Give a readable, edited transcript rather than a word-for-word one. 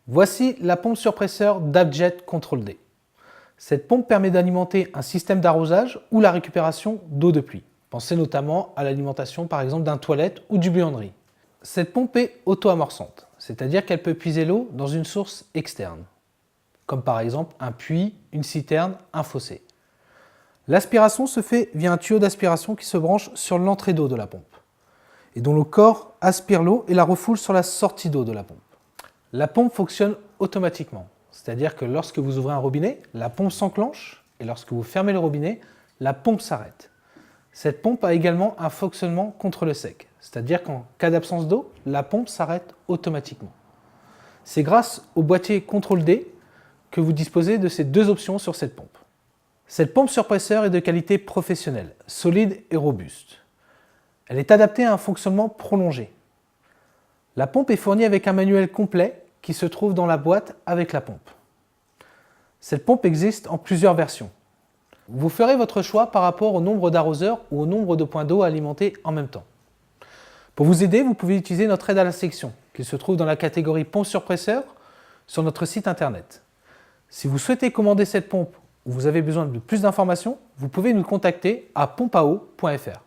Voici la pompe surpresseur d'Abjet Control-D. Cette pompe permet d'alimenter un système d'arrosage ou la récupération d'eau de pluie. Pensez notamment à l'alimentation par exemple d'un toilette ou du buanderie. Cette pompe est auto-amorçante, c'est-à-dire qu'elle peut puiser l'eau dans une source externe, comme par exemple un puits, une citerne, un fossé. L'aspiration se fait via un tuyau d'aspiration qui se branche sur l'entrée d'eau de la pompe et dont le corps aspire l'eau et la refoule sur la sortie d'eau de la pompe. La pompe fonctionne automatiquement, c'est-à-dire que lorsque vous ouvrez un robinet, la pompe s'enclenche et lorsque vous fermez le robinet, la pompe s'arrête. Cette pompe a également un fonctionnement contre le sec, c'est-à-dire qu'en cas d'absence d'eau, la pompe s'arrête automatiquement. C'est grâce au boîtier Control-D que vous disposez de ces deux options sur cette pompe. Cette pompe surpresseur est de qualité professionnelle, solide et robuste. Elle est adaptée à un fonctionnement prolongé. La pompe est fournie avec un manuel complet qui se trouve dans la boîte avec la pompe. Cette pompe existe en plusieurs versions. Vous ferez votre choix par rapport au nombre d'arroseurs ou au nombre de points d'eau à alimenter en même temps. Pour vous aider, vous pouvez utiliser notre aide à la sélection qui se trouve dans la catégorie pompe surpresseur sur notre site internet. Si vous souhaitez commander cette pompe ou vous avez besoin de plus d'informations, vous pouvez nous contacter à pompao.fr.